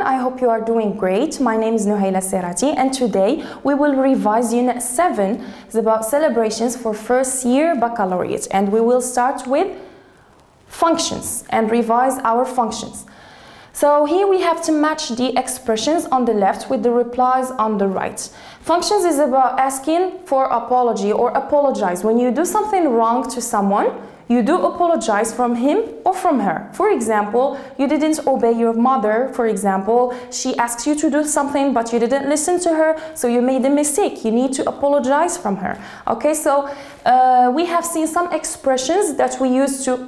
everyone, I hope you are doing great. My name is Nuhaila Serati and today we will revise Unit 7. It's about celebrations for first year baccalaureate and we will start with functions and revise our functions. So here we have to match the expressions on the left with the replies on the right. Functions is about asking for apology or apologize. When you do something wrong to someone, you do apologize from him or from her. For example, you didn't obey your mother, for example, she asks you to do something but you didn't listen to her, so you made a mistake. You need to apologize from her. Okay, so we have seen some expressions that we use to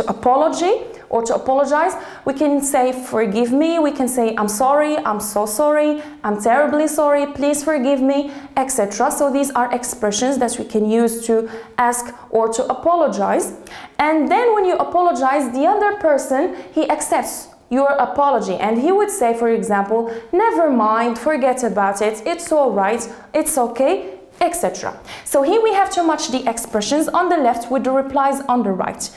apology or to apologize. We can say forgive me, we can say I'm sorry, I'm so sorry, I'm terribly sorry, please forgive me, etc. So these are expressions that we can use to ask or to apologize. And then when you apologize, the other person, he accepts your apology and he would say, for example, never mind, forget about it, it's all right, it's okay, etc. So here we have to match the expressions on the left with the replies on the right.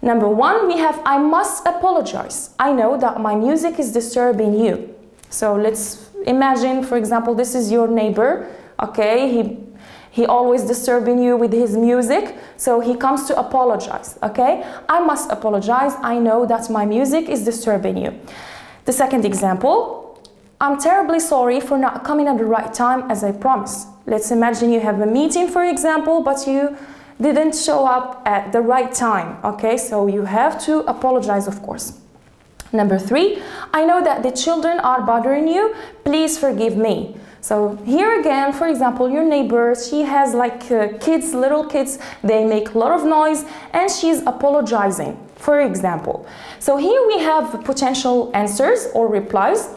Number one, we have I must apologize. I know that my music is disturbing you. So let's imagine, for example, this is your neighbor. Okay, he always disturbing you with his music, so he comes to apologize. Okay, I must apologize. I know that my music is disturbing you. The second example, I'm terribly sorry for not coming at the right time as I promised. Let's imagine you have a meeting, for example, but you didn't show up at the right time. Okay, so you have to apologize, of course. Number three, I know that the children are bothering you, please forgive me. So here again, for example, your neighbor, she has like kids, little kids, they make a lot of noise and she's apologizing, for example. So here we have potential answers or replies.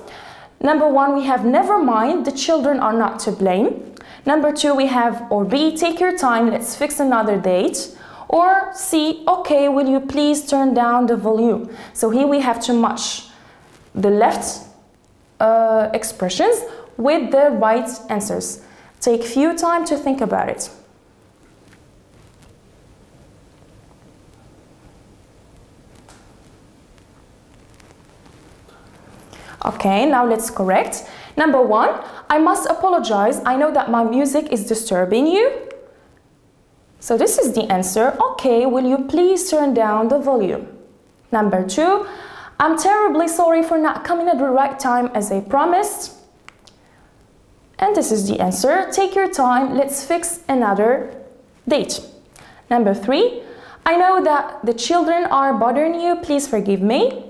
Number one, we have never mind, the children are not to blame. Number two, we have or B, take your time, let's fix another date. Or C, okay, will you please turn down the volume? So here we have to match the left expressions with the right answers. Take few time to think about it. Okay, now let's correct. Number one, I must apologize. I know that my music is disturbing you. So this is the answer. Okay, will you please turn down the volume? Number two, I'm terribly sorry for not coming at the right time as I promised. And this is the answer. Take your time. Let's fix another date. Number three, I know that the children are bothering you. Please forgive me.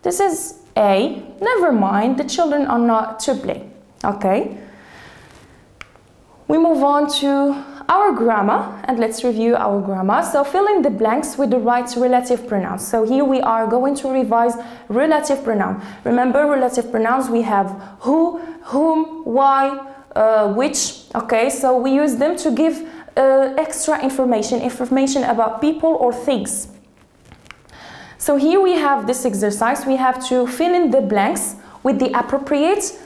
This is A, never mind, the children are not to blame. Okay. We move on to our grammar and let's review our grammar. So fill in the blanks with the right relative pronouns. So here we are going to revise relative pronoun. Remember, relative pronouns, we have who, whom, why, which. Okay, so we use them to give extra information about people or things. So here we have this exercise. We have to fill in the blanks with the appropriate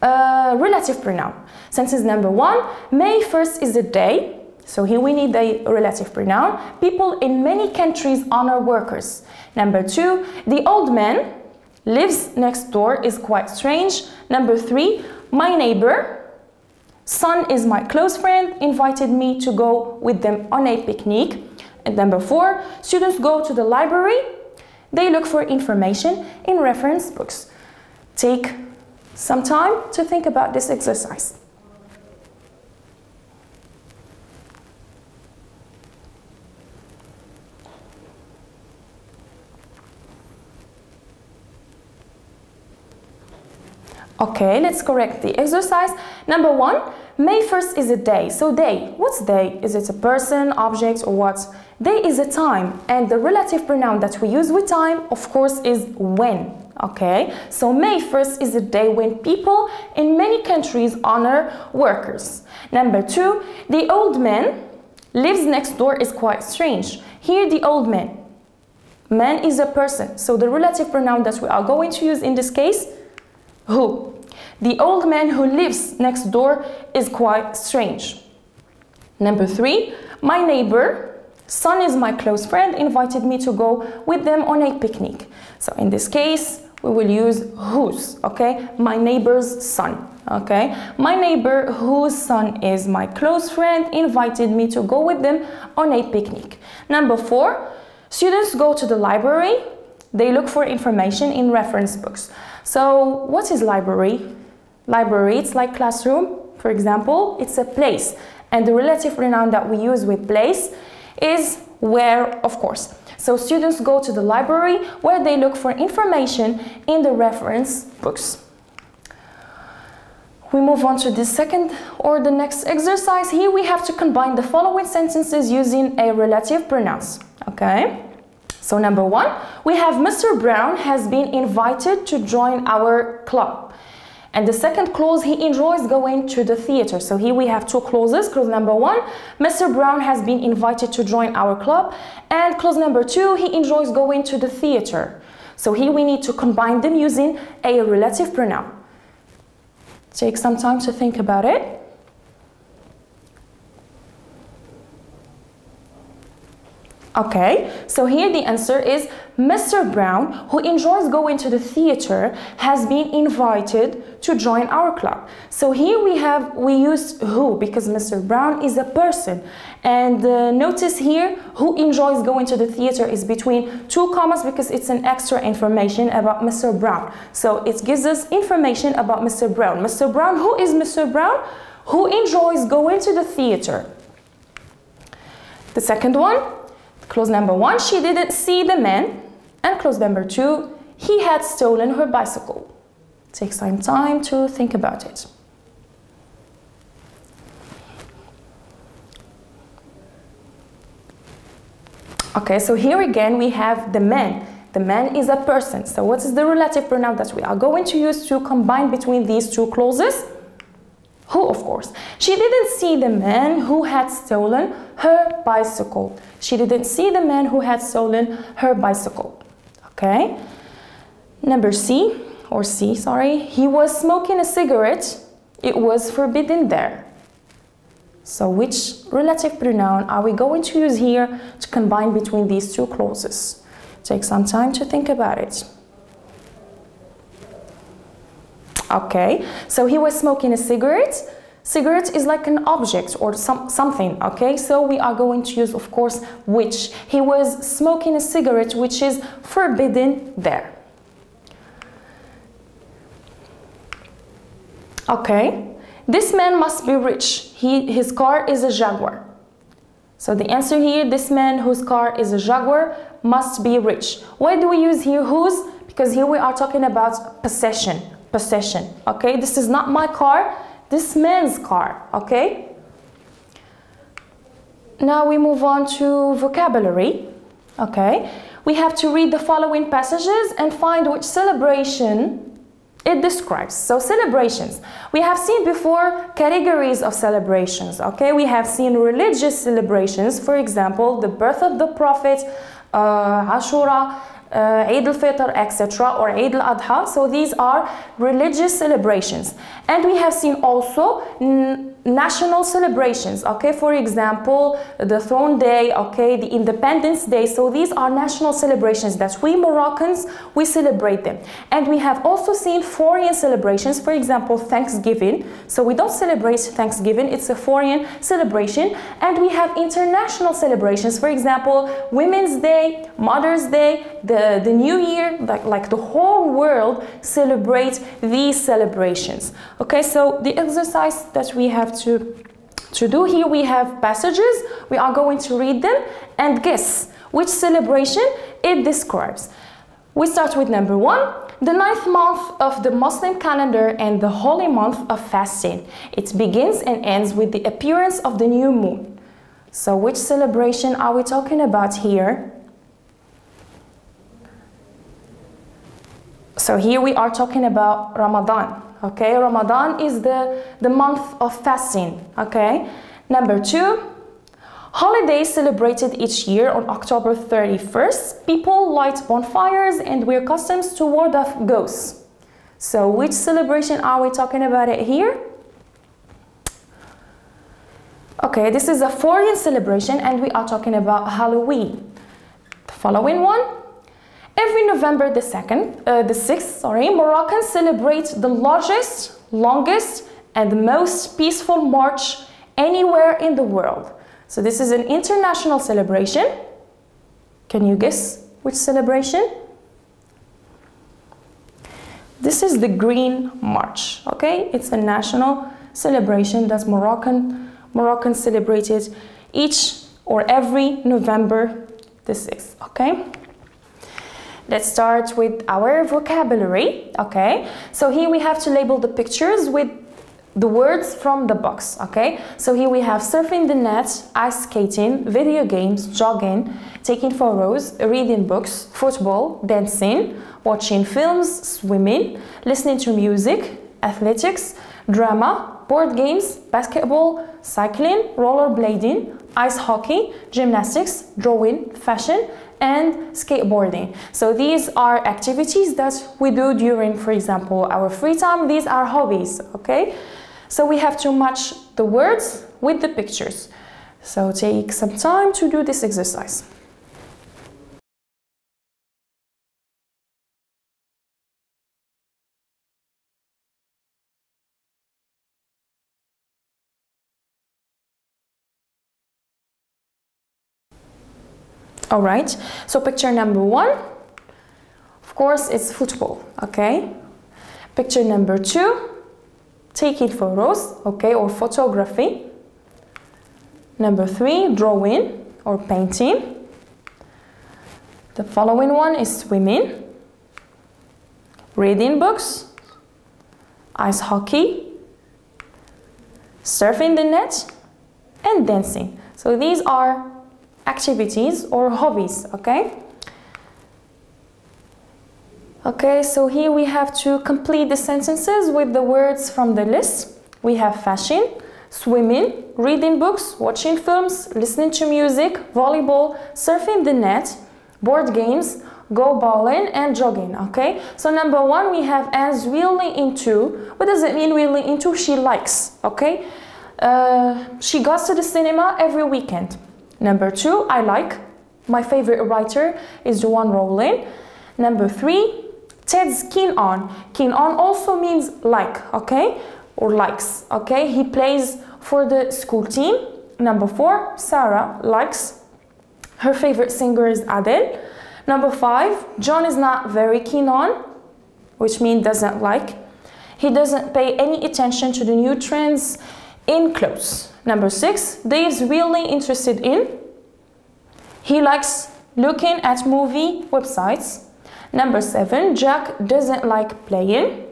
relative pronoun. Sentence number one, May 1st is a day. So here we need the relative pronoun. People in many countries honor workers. Number two, the old man lives next door is quite strange. Number three, my neighbor, son is my close friend, invited me to go with them on a picnic. And number four, students go to the library. They look for information in reference books. Take some time to think about this exercise. Okay, let's correct the exercise. Number one, May 1st is a day. So day, what's day? Is it a person, object, or what? Day is a time, and the relative pronoun that we use with time, of course, is when. Okay, so May 1st is a day when people in many countries honor workers. Number two, the old man lives next door is quite strange. Here, the old man. Man is a person, so the relative pronoun that we are going to use in this case, who. The old man who lives next door is quite strange. Number three, my neighbor, son is my close friend, invited me to go with them on a picnic. So in this case, we will use whose, okay? My neighbor's son, okay? My neighbor whose son is my close friend invited me to go with them on a picnic. Number 4, students go to the library. They look for information in reference books. So what is library? Library, it's like classroom, for example. It's a place. And the relative pronoun that we use with place is where, of course. So students go to the library where they look for information in the reference books. We move on to the second or the next exercise. Here we have to combine the following sentences using a relative pronouns, okay? So number 1, we have Mr. Brown has been invited to join our club. And the second clause, he enjoys going to the theater. So here we have 2 clauses. Clause number 1, Mr. Brown has been invited to join our club. And clause number 2, he enjoys going to the theater. So here we need to combine them using a relative pronoun. Take some time to think about it. Okay, so here the answer is Mr. Brown, who enjoys going to the theater, has been invited to join our club. So here we use who because Mr. Brown is a person. And notice here, who enjoys going to the theater is between 2 commas because it's an extra information about Mr. Brown. So it gives us information about Mr. Brown. Mr. Brown, who is Mr. Brown? Who enjoys going to the theater. The second one, clause number 1, she didn't see the man. And clause number 2, he had stolen her bicycle. Take some time to think about it. Okay, so here again we have the man. The man is a person. So what is the relative pronoun that we are going to use to combine between these 2 clauses? Who, of course. She didn't see the man who had stolen her bicycle. She didn't see the man who had stolen her bicycle. Okay. Number C, sorry. He was smoking a cigarette. It was forbidden there. So which relative pronoun are we going to use here to combine between these 2 clauses? Take some time to think about it. Okay, so he was smoking a cigarette. Cigarette is like an object or something, okay? So we are going to use, of course, which. He was smoking a cigarette, which is forbidden there. Okay, this man must be rich. His car is a Jaguar. So the answer here, this man whose car is a Jaguar must be rich. Why do we use here whose? Because here we are talking about possession. Possession, okay? This is not my car, this man's car, okay? Now we move on to vocabulary, okay? We have to read the following passages and find which celebration it describes. So celebrations, we have seen before categories of celebrations, okay? We have seen religious celebrations, for example, the birth of the Prophet, Ashura, Eid al-Fitr, etc., or Eid al-Adha. So these are religious celebrations. And we have seen also national celebrations, okay? For example, the Throne Day, okay, the Independence Day. So these are national celebrations that we Moroccans, we celebrate them. And we have also seen foreign celebrations, for example, Thanksgiving. So we don't celebrate Thanksgiving, it's a foreign celebration. And we have international celebrations, for example, Women's Day, Mother's Day, the New Year, like the whole world celebrates these celebrations. Okay, so the exercise that we have to do here, we have passages. We are going to read them and guess which celebration it describes. We start with number 1, the 9th month of the Muslim calendar and the holy month of fasting. It begins and ends with the appearance of the new moon. So which celebration are we talking about here? So here we are talking about Ramadan. Okay, Ramadan is the month of fasting. Okay, number 2, holidays celebrated each year on October 31st. People light bonfires and wear costumes to ward off ghosts. So which celebration are we talking about it here? Okay, this is a foreign celebration and we are talking about Halloween. The following one, Every November the 6th, Moroccans celebrate the largest, longest, and most peaceful march anywhere in the world. So this is an international celebration. Can you guess which celebration? This is the Green March, okay? It's a national celebration that Moroccans celebrated each or every November the 6th, okay? Let's start with our vocabulary, okay? So here we have to label the pictures with the words from the box, okay? So here we have surfing the net, ice skating, video games, jogging, taking photos, reading books, football, dancing, watching films, swimming, listening to music, athletics, drama, board games, basketball, cycling, rollerblading, ice hockey, gymnastics, drawing, fashion, and skateboarding. So these are activities that we do during, for example, our free time. These are hobbies, okay? So we have to match the words with the pictures. So take some time to do this exercise. All right, so picture number 1, of course, it's football, okay? Picture number 2, taking photos, okay, or photography. Number 3, drawing or painting. The following one is swimming, reading books, ice hockey, surfing the net, and dancing. So these are activities or hobbies, okay? Okay, so here we have to complete the sentences with the words from the list. We have fashion, swimming, reading books, watching films, listening to music, volleyball, surfing the net, board games, go bowling, and jogging, okay? So number 1, we have Anne's really into. What does it mean really into? She likes, okay? She goes to the cinema every weekend. Number 2, I like. My favorite writer is Joanne Rowling. Number 3, Ted's keen on. Keen on also means like, okay? Or likes, okay? He plays for the school team. Number 4, Sarah likes. Her favorite singer is Adele. Number 5, John is not very keen on, which means doesn't like. He doesn't pay any attention to the new trends in clothes. Number 6, Dave's really interested in. He likes looking at movie websites. Number 7, Jack doesn't like playing.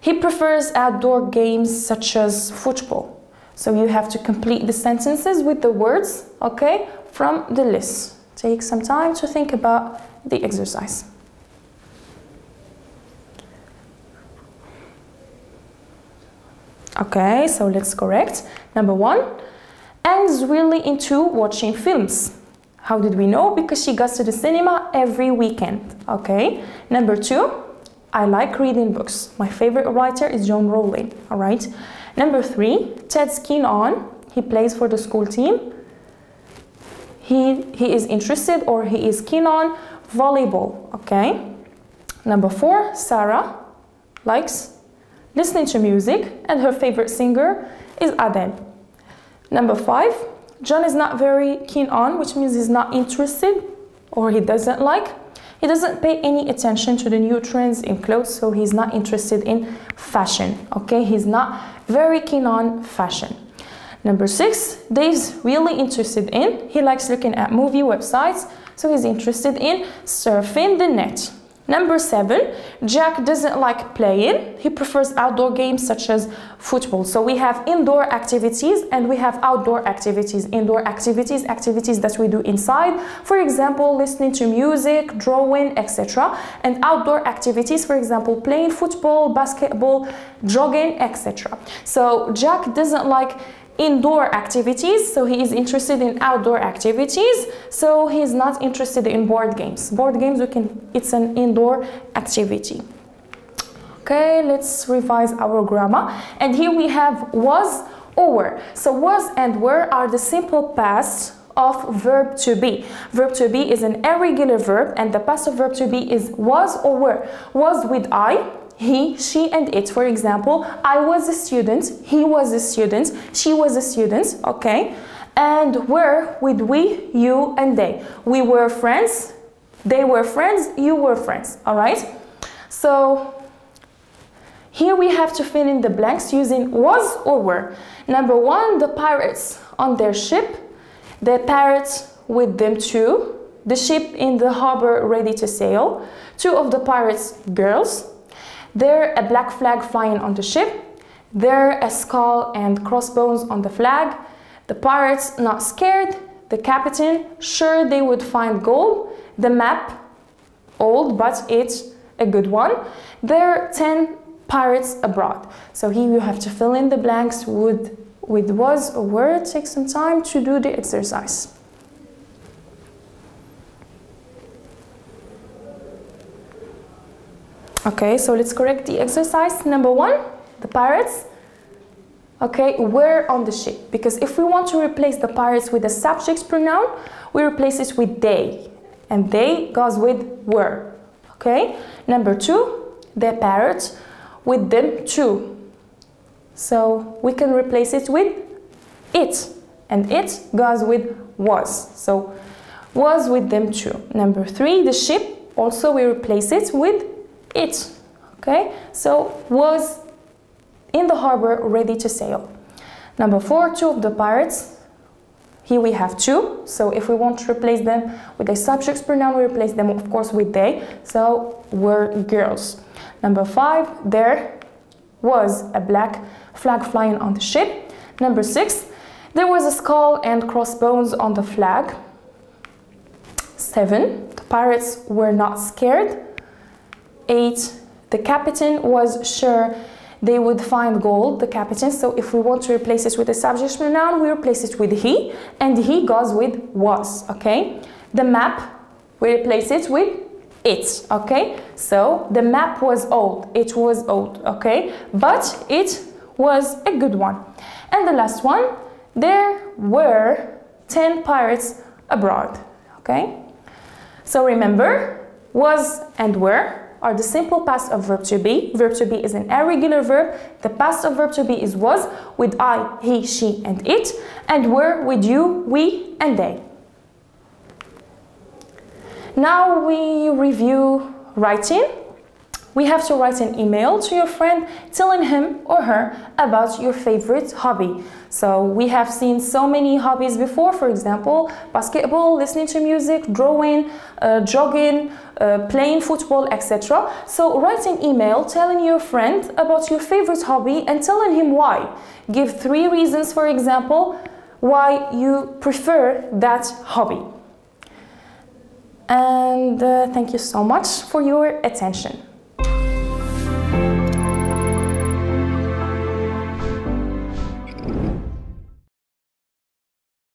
He prefers outdoor games such as football. So you have to complete the sentences with the words, okay, from the list. Take some time to think about the exercise. Okay, so let's correct. Number 1, Anne's really into watching films. How did we know? Because she goes to the cinema every weekend. Okay. Number 2, I like reading books. My favorite writer is Joanne Rowling. All right. Number 3, Ted's keen on. He plays for the school team. He is interested or he is keen on volleyball. Okay. Number 4, Sarah likes listening to music and her favorite singer is Adele. Number 5, John is not very keen on, which means he's not interested or he doesn't like. He doesn't pay any attention to the new trends in clothes, so he's not interested in fashion. Okay, he's not very keen on fashion. Number 6, Dave's really interested in. He likes looking at movie websites, so he's interested in surfing the net. Number 7, Jack doesn't like playing. He prefers outdoor games such as football. So we have indoor activities and we have outdoor activities. Indoor activities, activities that we do inside. For example, listening to music, drawing, etc. And outdoor activities, for example, playing football, basketball, jogging, etc. So Jack doesn't like indoor activities, so he is interested in outdoor activities, so he is not interested in board games. Board games, it's an indoor activity. Okay, let's revise our grammar. And here we have was or were. So was and were are the simple past of verb to be. Verb to be is an irregular verb, and the past of verb to be is was or were. Was with I, he, she, and it. For example, I was a student, he was a student, she was a student, okay? And were with we, you, and they. We were friends, they were friends, you were friends, all right? So here we have to fill in the blanks using was or were. Number one, the pirates on their ship, the pirates with them too, the ship in the harbor ready to sail, two of the pirates girls, there a black flag flying on the ship, there a skull and crossbones on the flag, the pirates not scared, the captain sure they would find gold, the map old but it's a good one, there 10 pirates abroad. So here you have to fill in the blanks with was or were. Take some time to do the exercise. Okay, so let's correct the exercise. Number one, the pirates, okay, were on the ship. Because if we want to replace the pirates with a subject pronoun, we replace it with they. And they goes with were. Okay, number two, the pirates with them too. So we can replace it with it. And it goes with was. So was with them too. Number three, the ship, also we replace it with it. Okay, so was in the harbor ready to sail. Number four, two of the pirates. Here we have two, so if we want to replace them with a subject pronoun, we replace them of course with they, so were girls. Number five, there was a black flag flying on the ship. Number six, there was a skull and crossbones on the flag. 7, the pirates were not scared. 8, the captain was sure they would find gold, the captain. So if we want to replace it with a subject pronoun, we replace it with he, and he goes with was, okay? The map, we replace it with it, okay? So the map was old, it was old, okay? But it was a good one. And the last one, there were 10 pirates abroad, okay? So remember, was and were are the simple past of verb to be. Verb to be is an irregular verb. The past of verb to be is was with I, he, she, and it, and were with you, we, and they. Now we review writing. We have to write an email to your friend telling him or her about your favorite hobby. So we have seen so many hobbies before, for example, basketball, listening to music, drawing, jogging, playing football, etc. So write an email telling your friend about your favorite hobby and telling him why. Give 3 reasons, for example, why you prefer that hobby. And thank you so much for your attention.